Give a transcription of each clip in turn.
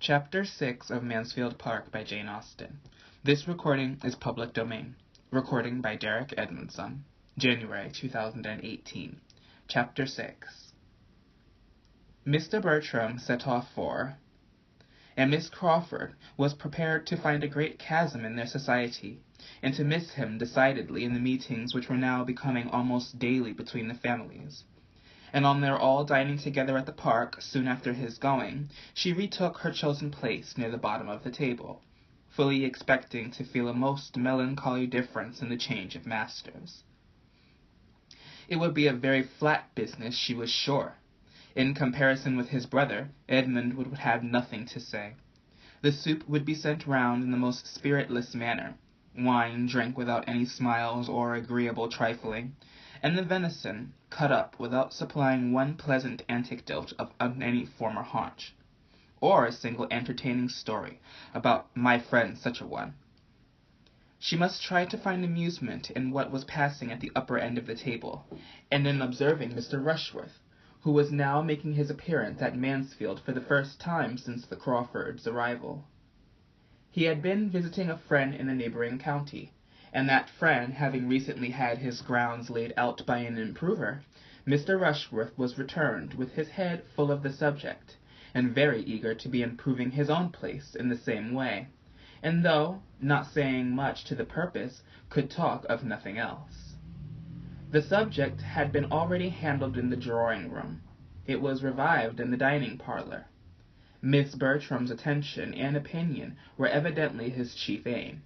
Chapter 6 of Mansfield Park by Jane Austen. This recording is public domain. Recording by Derek Edmondson. January 2018. Chapter 6. Mr. Bertram set off for, and Miss Crawford was prepared to find a great chasm in their society, and to miss him decidedly in the meetings which were now becoming almost daily between the families. And on their all dining together at the park, soon after his going, she retook her chosen place near the bottom of the table, fully expecting to feel a most melancholy difference in the change of masters. It would be a very flat business, she was sure. In comparison with his brother, Edmund would have nothing to say. The soup would be sent round in the most spiritless manner, wine drank without any smiles or agreeable trifling, and the venison cut up without supplying one pleasant anecdote of any former haunch, or a single entertaining story about my friend such a one. She must try to find amusement in what was passing at the upper end of the table, and in observing Mr. Rushworth, who was now making his appearance at Mansfield for the first time since the Crawfords' arrival. He had been visiting a friend in a neighboring county, and that friend having recently had his grounds laid out by an improver, Mr. Rushworth was returned with his head full of the subject, and very eager to be improving his own place in the same way, and though not saying much to the purpose, could talk of nothing else. The subject had been already handled in the drawing-room. It was revived in the dining-parlour. Miss Bertram's attention and opinion were evidently his chief aim,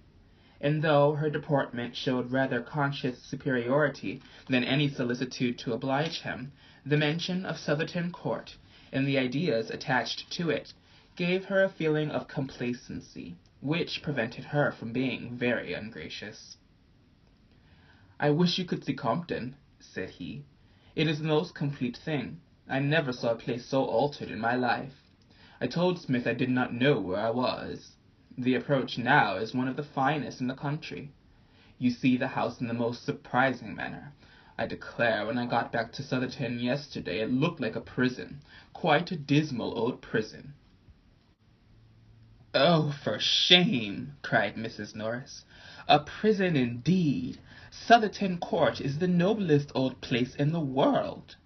and though her deportment showed rather conscious superiority than any solicitude to oblige him, the mention of Southerton Court, and the ideas attached to it, gave her a feeling of complacency, which prevented her from being very ungracious. "I wish you could see Compton," said he. "It is the most complete thing. I never saw a place so altered in my life. I told Smith I did not know where I was. The approach now is one of the finest in the country. You see the house in the most surprising manner. I declare, when I got back to Southerton yesterday, it looked like a prison, quite a dismal old prison." "Oh, for shame!" cried Mrs. Norris. "A prison indeed! Southerton Court is the noblest old place in the world."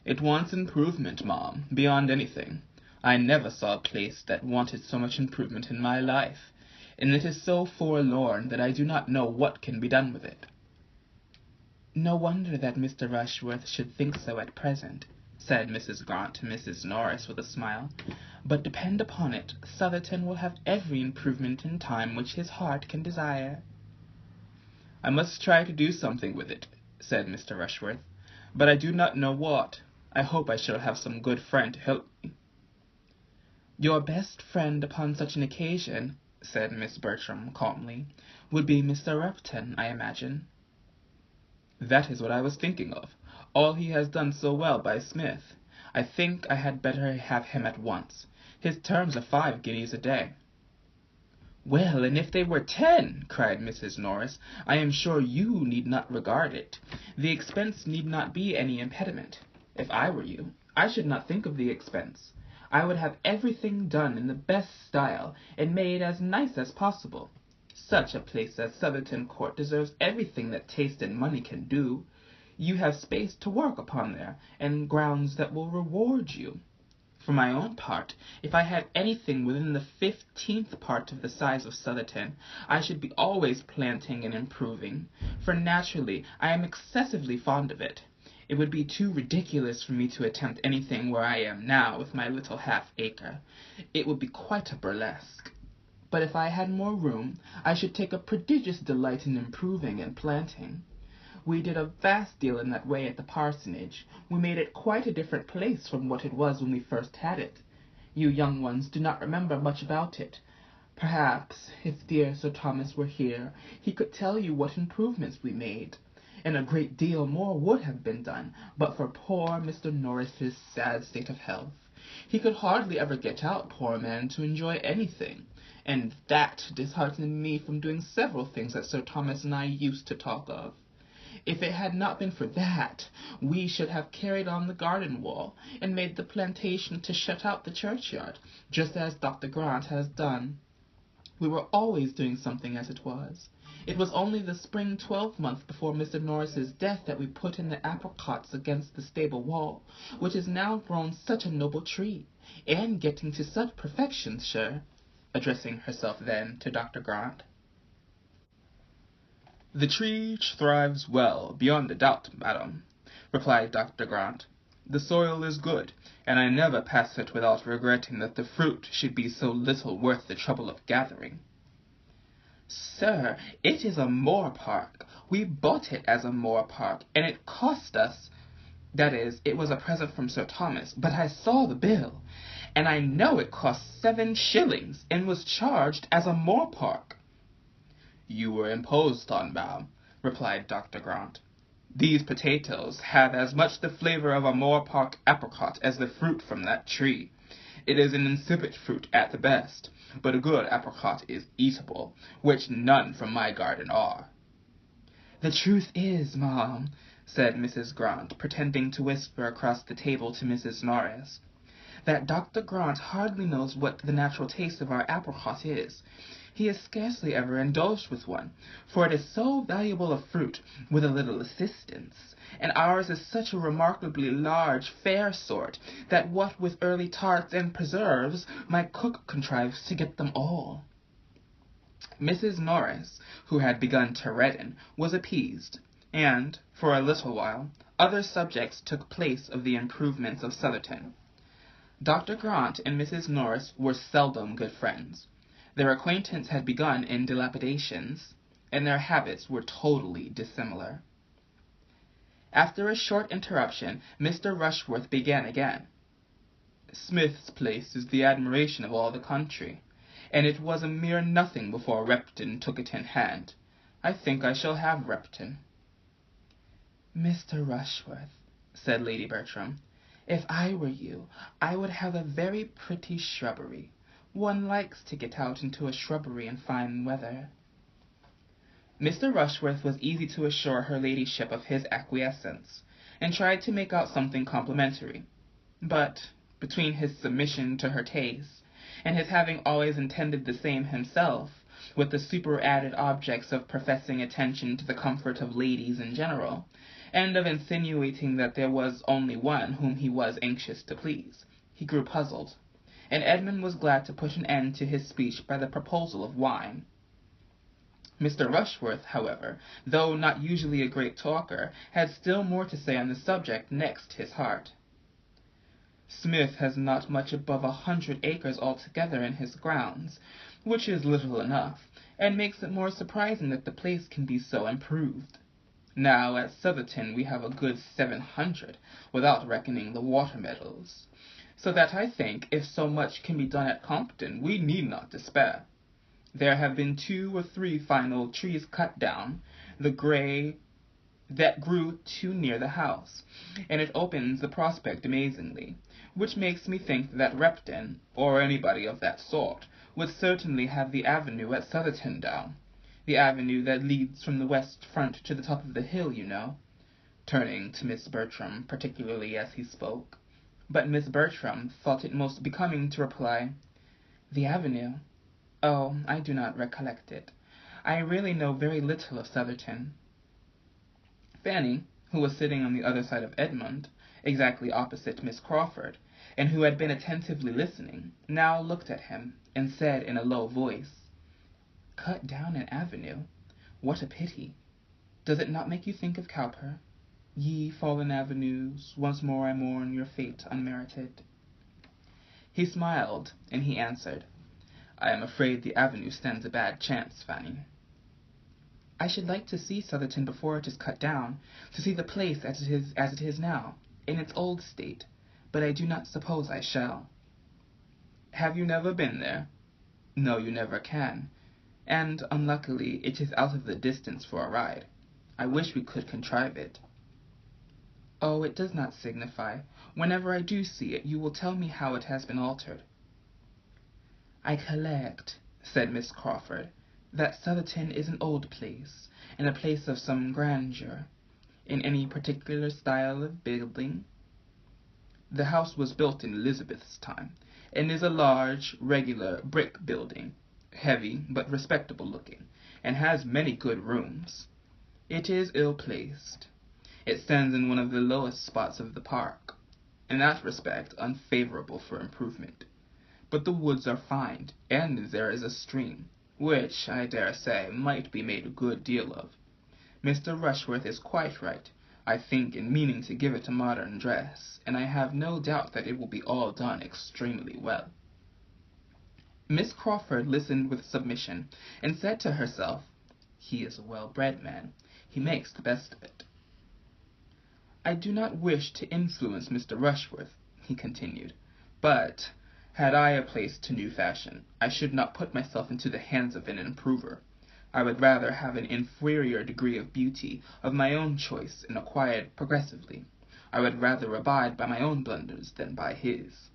"It wants improvement, ma'am, beyond anything. I never saw a place that wanted so much improvement in my life, and it is so forlorn that I do not know what can be done with it." "No wonder that Mr. Rushworth should think so at present," said Mrs. Grant to Mrs. Norris with a smile. "But depend upon it, Southerton will have every improvement in time which his heart can desire." "I must try to do something with it," said Mr. Rushworth, "but I do not know what. I hope I shall have some good friend to help me." "Your best friend upon such an occasion," said Miss Bertram calmly, "would be Mr. Repton, I imagine." "That is what I was thinking of. All he has done so well by Smith. I think I had better have him at once. His terms are 5 guineas a day." "Well, and if they were 10," cried Mrs. Norris, "I am sure you need not regard it. The expense need not be any impediment. If I were you, I should not think of the expense. I would have everything done in the best style, and made as nice as possible. Such a place as Southerton Court deserves everything that taste and money can do. You have space to work upon there, and grounds that will reward you. For my own part, if I had anything within the 15th part of the size of Southerton, I should be always planting and improving, for naturally I am excessively fond of it. It would be too ridiculous for me to attempt anything where I am now with my little half-acre. It would be quite a burlesque. But if I had more room, I should take a prodigious delight in improving and planting. We did a vast deal in that way at the parsonage. We made it quite a different place from what it was when we first had it. You young ones do not remember much about it. Perhaps, if dear Sir Thomas were here, he could tell you what improvements we made. And a great deal more would have been done, but for poor Mr. Norris's sad state of health. He could hardly ever get out, poor man, to enjoy anything, and that disheartened me from doing several things that Sir Thomas and I used to talk of. If it had not been for that, we should have carried on the garden wall, and made the plantation to shut out the churchyard, just as Dr. Grant has done. We were always doing something as it was. It was only the spring 12-month before Mr. Norris's death that we put in the apricots against the stable wall, which is now grown such a noble tree, and getting to such perfection, sir, addressing herself then to Dr. Grant. "The tree thrives well, beyond a doubt, madam," replied Dr. Grant. "The soil is good, and I never pass it without regretting that the fruit should be so little worth the trouble of gathering." "Sir, it is a moor park. We bought it as a moor park, and it cost us— that is, it was a present from Sir Thomas, but I saw the bill, and I know it cost 7 shillings, and was charged as a moor park." "You were imposed on, ma'am," replied Dr. Grant. "These potatoes have as much the flavor of a moor park apricot as the fruit from that tree. It is an insipid fruit at the best, but a good apricot is eatable, which none from my garden are." "The truth is, ma'am," said Mrs. Grant, pretending to whisper across the table to Mrs. Norris, "that Dr. Grant hardly knows what the natural taste of our apricot is. He is scarcely ever indulged with one, for it is so valuable a fruit, with a little assistance, and ours is such a remarkably large, fair sort, that what with early tarts and preserves, my cook contrives to get them all." Mrs. Norris, who had begun to redden, was appeased, and, for a little while, other subjects took place of the improvements of Sotherton. Dr. Grant and Mrs. Norris were seldom good friends. Their acquaintance had begun in dilapidations, and their habits were totally dissimilar. After a short interruption, Mr. Rushworth began again. "Smith's place is the admiration of all the country, and it was a mere nothing before Repton took it in hand. I think I shall have Repton." "Mr. Rushworth," said Lady Bertram, "if I were you, I would have a very pretty shrubbery. One likes to get out into a shrubbery in fine weather." Mr. Rushworth was easy to assure her ladyship of his acquiescence, and tried to make out something complimentary. But, between his submission to her tastes, and his having always intended the same himself, with the superadded objects of professing attention to the comfort of ladies in general, and of insinuating that there was only one whom he was anxious to please, he grew puzzled, and Edmund was glad to put an end to his speech by the proposal of wine. Mr. Rushworth, however, though not usually a great talker, had still more to say on the subject next his heart. "Smith has not much above 100 acres altogether in his grounds, which is little enough, and makes it more surprising that the place can be so improved. Now, at Sotherton we have a good 700, without reckoning the water meadows, so that I think, if so much can be done at Compton, we need not despair. There have been 2 or 3 fine old trees cut down, the grey that grew too near the house, and it opens the prospect amazingly, which makes me think that Repton, or anybody of that sort, would certainly have the avenue at Sotherton down, the avenue that leads from the west front to the top of the hill, you know," turning to Miss Bertram particularly as he spoke. But Miss Bertram thought it most becoming to reply, "The avenue? Oh, I do not recollect it. I really know very little of Sotherton." Fanny, who was sitting on the other side of Edmund, exactly opposite Miss Crawford, and who had been attentively listening, now looked at him, and said in a low voice, "Cut down an avenue? What a pity! Does it not make you think of Cowper? Ye fallen avenues, once more I mourn your fate unmerited." He smiled, and he answered, "I am afraid the avenue stands a bad chance, Fanny." "I should like to see Sotherton before it is cut down, to see the place as it is now, in its old state, but I do not suppose I shall." "Have you never been there?" "No, you never can, and, unluckily, it is out of the distance for a ride. I wish we could contrive it." "Oh, it does not signify. Whenever I do see it, you will tell me how it has been altered." "I collect," said Miss Crawford, "that Sotherton is an old place, and a place of some grandeur. In any particular style of building? The house was built in Elizabeth's time, and is a large, regular brick building, heavy but respectable looking, and has many good rooms. It is ill-placed. It stands in one of the lowest spots of the park, in that respect unfavorable for improvement. But the woods are fine, and there is a stream, which, I dare say, might be made a good deal of. Mr. Rushworth is quite right, I think, in meaning to give it a modern dress, and I have no doubt that it will be all done extremely well. Miss Crawford listened with submission, and said to herself, "He is a well-bred man. He makes the best of it." "I do not wish to influence Mr. Rushworth," he continued, "but, had I a place to new fashion, I should not put myself into the hands of an improver. I would rather have an inferior degree of beauty of my own choice and acquired progressively. I would rather abide by my own blunders than by his."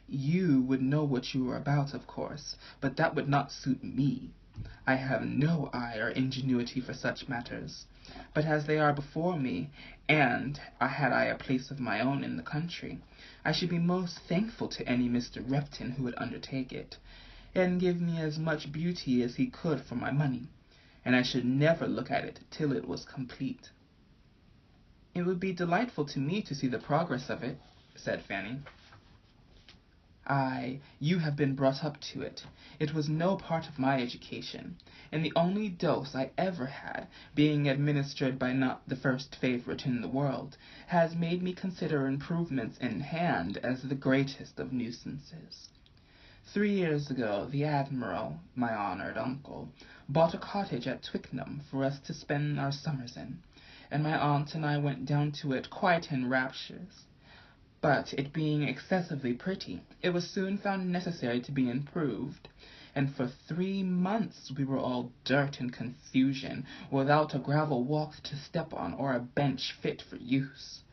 "You would know what you were about, of course, but that would not suit me. I have no eye or ingenuity for such matters. But as they are before me, and had I a place of my own in the country, I should be most thankful to any Mr. Repton who would undertake it, and give me as much beauty as he could for my money, and I should never look at it till it was complete." "It would be delightful to me to see the progress of it," said Fanny. "Ay, you have been brought up to it. It was no part of my education, and the only dose I ever had, being administered by not the first favourite in the world, has made me consider improvements in hand as the greatest of nuisances. 3 years ago the Admiral, my honoured uncle, bought a cottage at Twickenham for us to spend our summers in, and my aunt and I went down to it quite in raptures. But it being excessively pretty, it was soon found necessary to be improved, and for 3 months we were all dirt and confusion, without a gravel walk to step on, or a bench fit for use.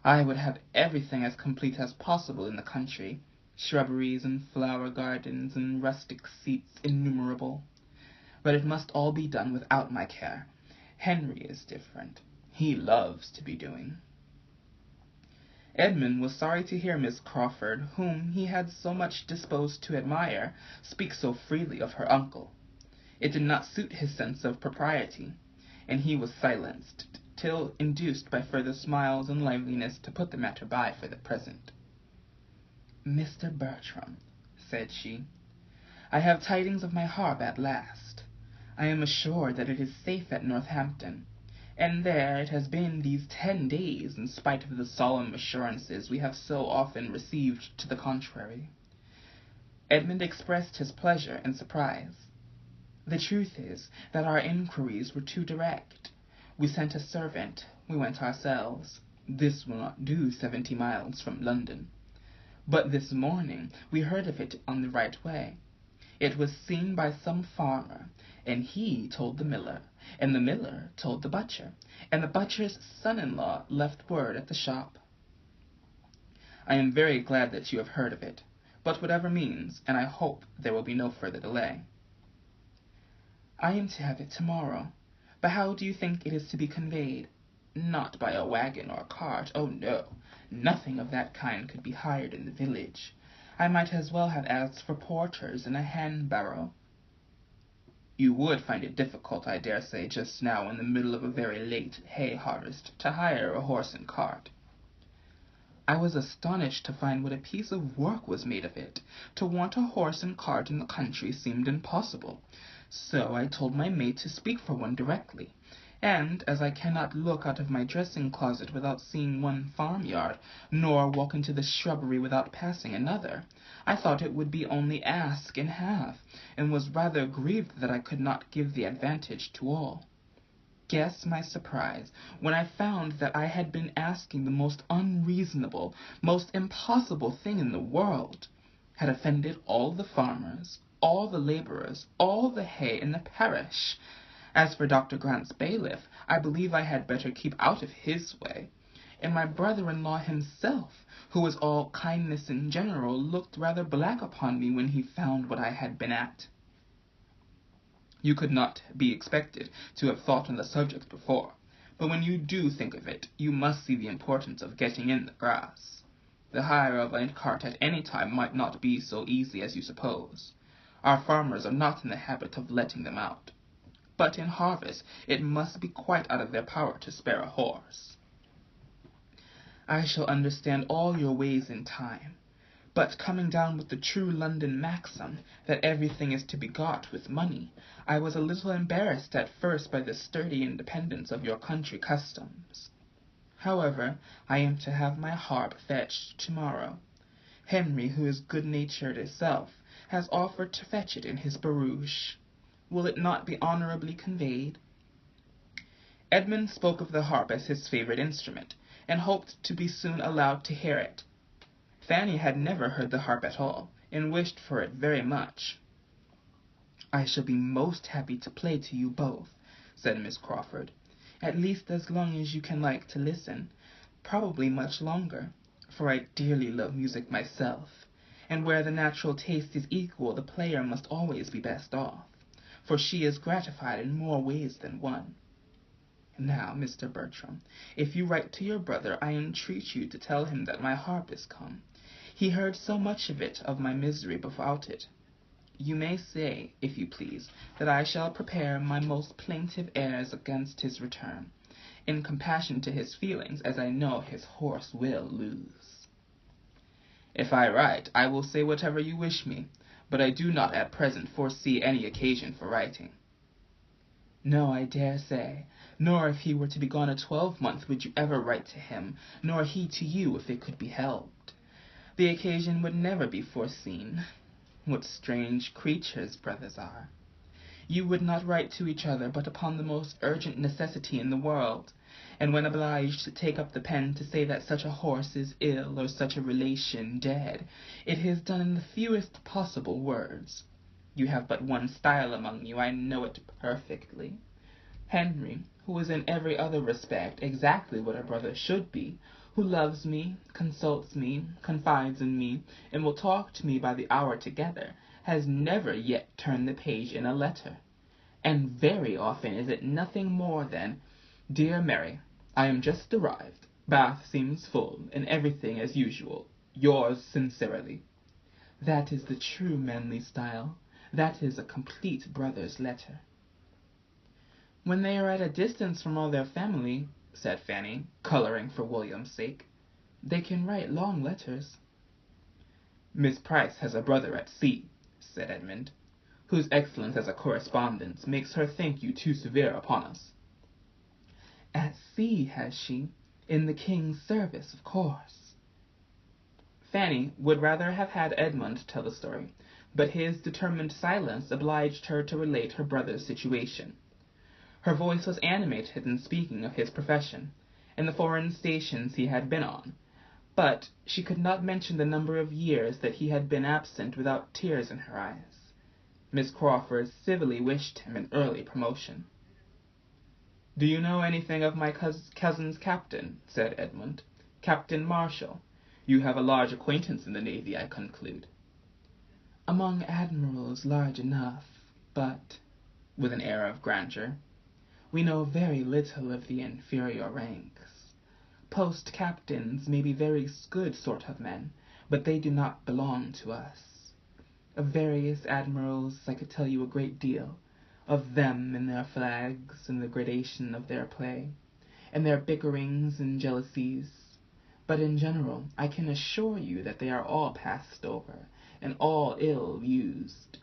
I would have everything as complete as possible in the country, shrubberies and flower gardens and rustic seats innumerable. But it must all be done without my care. Henry is different. He loves to be doing." Edmund was sorry to hear Miss Crawford, whom he had so much disposed to admire, speak so freely of her uncle. It did not suit his sense of propriety, and he was silenced, till induced by further smiles and liveliness to put the matter by for the present. "Mr. Bertram," said she, "I have tidings of my harp at last. I am assured that it is safe at Northampton, and there it has been these 10 days, in spite of the solemn assurances we have so often received to the contrary." Edmund expressed his pleasure and surprise. "The truth is, that our inquiries were too direct. We sent a servant, we went ourselves. This will not do 70 miles from London. But this morning we heard of it on the right way. It was seen by some farmer, and he told the miller, and the miller told the butcher, and the butcher's son-in-law left word at the shop. I am very glad that you have heard of it, but whatever means, and I hope there will be no further delay." "I am to have it tomorrow. But how do you think it is to be conveyed? Not by a wagon or cart. Oh, no. Nothing of that kind could be hired in the village. I might as well have asked for porters and a hand-barrow." "You would find it difficult, I dare say, just now, in the middle of a very late hay-harvest, to hire a horse and cart." "I was astonished to find what a piece of work was made of it. To want a horse and cart in the country seemed impossible. So I told my maid to speak for one directly, and as I cannot look out of my dressing-closet without seeing one farmyard, nor walk into the shrubbery without passing another, I thought it would be only ask and have, and was rather grieved that I could not give the advantage to all. Guess my surprise when I found that I had been asking the most unreasonable, most impossible thing in the world, had offended all the farmers, all the labourers, all the hay in the parish. As for Dr. Grant's bailiff, I believe I had better keep out of his way, and my brother-in-law himself, who was all kindness in general, looked rather black upon me when he found what I had been at." "You could not be expected to have thought on the subject before. but when you do think of it, you must see the importance of getting in the grass. The hire of a cart at any time might not be so easy as you suppose. Our farmers are not in the habit of letting them out. But in harvest it must be quite out of their power to spare a horse. I shall understand all your ways in time, but coming down with the true London maxim that everything is to be got with money, I was a little embarrassed at first by the sturdy independence of your country customs. However, I am to have my harp fetched tomorrow. Henry, who is good-natured itself, has offered to fetch it in his barouche. Will it not be honourably conveyed? Edmund spoke of the harp as his favourite instrument, and hoped to be soon allowed to hear it. Fanny had never heard the harp at all, and wished for it very much. I shall be most happy to play to you both, said Miss Crawford, at least as long as you can like to listen, probably much longer, for I dearly love music myself, and where the natural taste is equal, the player must always be best off, for she is gratified in more ways than one. Now, Mr. Bertram, if you write to your brother, I entreat you to tell him that my harp is come. He heard so much of my misery without it. You may say, if you please, that I shall prepare my most plaintive airs against his return, in compassion to his feelings, as I know his horse will lose. If I write, I will say whatever you wish me, but I do not at present foresee any occasion for writing. No, I dare say, nor if he were to be gone a 12-month would you ever write to him, nor he to you if it could be helped. The occasion would never be foreseen. What strange creatures brothers are! You would not write to each other but upon the most urgent necessity in the world, and when obliged to take up the pen to say that such a horse is ill or such a relation dead, it is done in the fewest possible words. You have but one style among you, I know it perfectly. Henry, who is in every other respect exactly what a brother should be, who loves me, consults me, confides in me, and will talk to me by the hour together, has never yet turned the page in a letter, and very often is it nothing more than, Dear Mary, I am just arrived, Bath seems full, and everything as usual, yours sincerely. That is the true manly style. That is a complete brother's letter. When they are at a distance from all their family, said Fanny, colouring for William's sake, they can write long letters. Miss Price has a brother at sea, said Edmund, whose excellence as a correspondent makes her think you too severe upon us. At sea, has she? In the king's service, of course. Fanny would rather have had Edmund tell the story, but his determined silence obliged her to relate her brother's situation. Her voice was animated in speaking of his profession, and the foreign stations he had been on, but she could not mention the number of years that he had been absent without tears in her eyes. Miss Crawford civilly wished him an early promotion. Do you know anything of my cousin's captain? Said Edmund. Captain Marshall. You have a large acquaintance in the navy, I conclude. Among admirals large enough, but, with an air of grandeur, we know very little of the inferior ranks. Post-captains may be very good sort of men, but they do not belong to us. Of various admirals I could tell you a great deal, of them and their flags and the gradation of their play, and their bickerings and jealousies, but in general I can assure you that they are all passed over, and all ill used.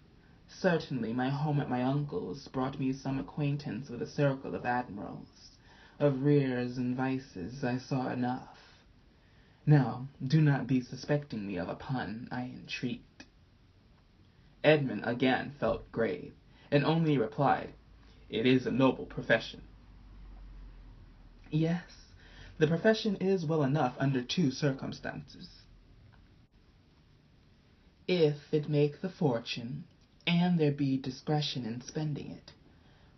Certainly my home at my uncle's brought me some acquaintance with a circle of admirals. Of rears and vices I saw enough. Now, do not be suspecting me of a pun, I entreat. Edmund again felt grave, and only replied, It is a noble profession. Yes, the profession is well enough under two circumstances. If it make the fortune, and there be discretion in spending it.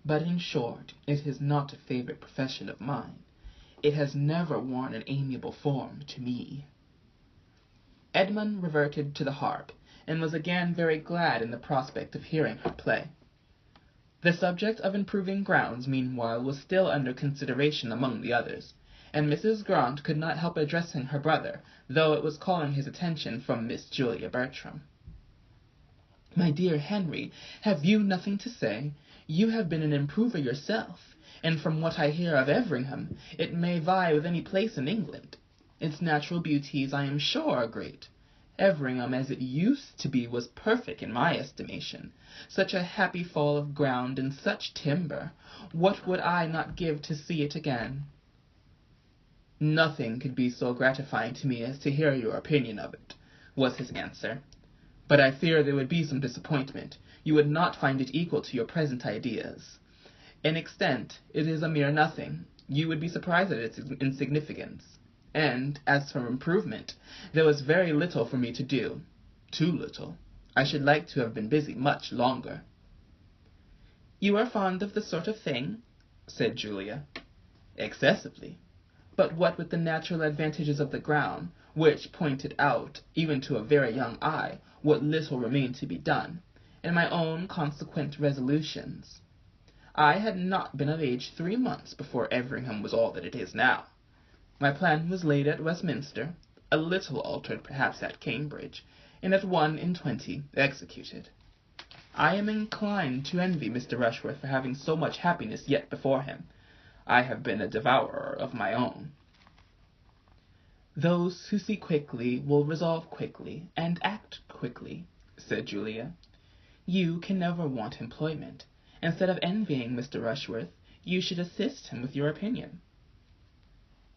But in short, it is not a favourite profession of mine. It has never worn an amiable form to me. Edmund reverted to the harp, and was again very glad in the prospect of hearing her play. The subject of improving grounds, meanwhile, was still under consideration among the others, and Mrs. Grant could not help addressing her brother, though it was calling his attention from Miss Julia Bertram. "My dear Henry, have you nothing to say? You have been an improver yourself, and from what I hear of Everingham, it may vie with any place in England. Its natural beauties, I am sure, are great. Everingham, as it used to be, was perfect in my estimation. Such a happy fall of ground, and such timber! What would I not give to see it again?" "Nothing could be so gratifying to me as to hear your opinion of it," was his answer. "But I fear there would be some disappointment. You would not find it equal to your present ideas. In extent, it is a mere nothing. You would be surprised at its insignificance. And, as for improvement, there was very little for me to do. Too little. I should like to have been busy much longer." "You are fond of the sort of thing?" said Julia. "Excessively. But what with the natural advantages of the ground, which pointed out, even to a very young eye, what little remained to be done, and my own consequent resolutions. I had not been of age 3 months before Everingham was all that it is now. My plan was laid at Westminster, a little altered perhaps at Cambridge, and at 1 and 20 executed. I am inclined to envy Mr. Rushworth for having so much happiness yet before him. I have been a devourer of my own." "Those who see quickly will resolve quickly, and act quickly," said Julia. "You can never want employment. Instead of envying Mr. Rushworth, you should assist him with your opinion."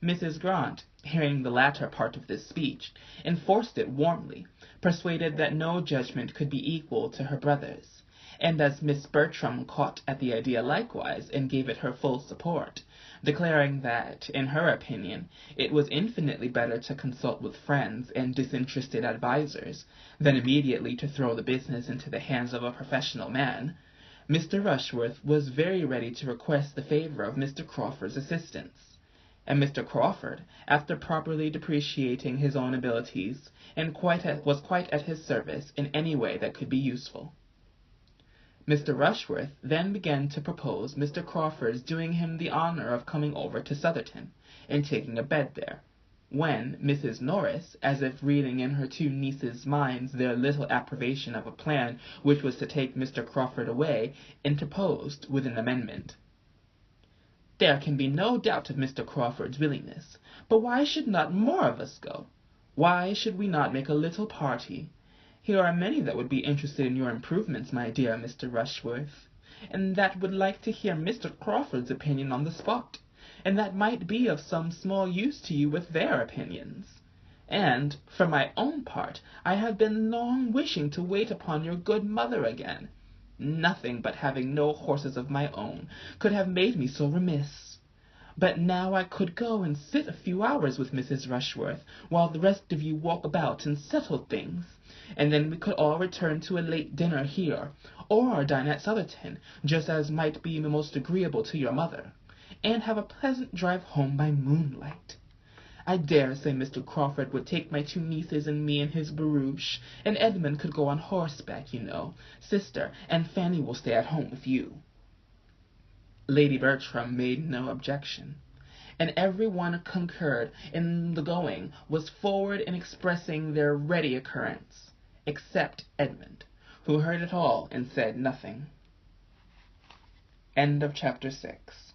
Mrs. Grant, hearing the latter part of this speech, enforced it warmly, persuaded that no judgment could be equal to her brother's, and as Miss Bertram caught at the idea likewise, and gave it her full support, declaring that, in her opinion, it was infinitely better to consult with friends and disinterested advisers than immediately to throw the business into the hands of a professional man, Mr. Rushworth was very ready to request the favour of Mr. Crawford's assistance. And Mr. Crawford, after properly depreciating his own abilities, was quite at his service in any way that could be useful. Mr. Rushworth then began to propose Mr. Crawford's doing him the honour of coming over to Sotherton, and taking a bed there, when Mrs. Norris, as if reading in her two nieces' minds their little approbation of a plan which was to take Mr. Crawford away, interposed with an amendment. "There can be no doubt of Mr. Crawford's willingness, but why should not more of us go? Why should we not make a little party? Here are many that would be interested in your improvements, my dear Mr. Rushworth, and that would like to hear Mr. Crawford's opinion on the spot, and that might be of some small use to you with their opinions. And, for my own part, I have been long wishing to wait upon your good mother again. Nothing but having no horses of my own could have made me so remiss. But now I could go and sit a few hours with Mrs. Rushworth, while the rest of you walk about and settle things, and then we could all return to a late dinner here, or dine at Sotherton, just as might be most agreeable to your mother, and have a pleasant drive home by moonlight. I dare say Mr. Crawford would take my two nieces and me in his barouche, and Edmund could go on horseback, you know, sister, and Fanny will stay at home with you." Lady Bertram made no objection, and every one concurred in the going was forward in expressing their ready concurrence, except Edmund, who heard it all and said nothing. End of chapter 6.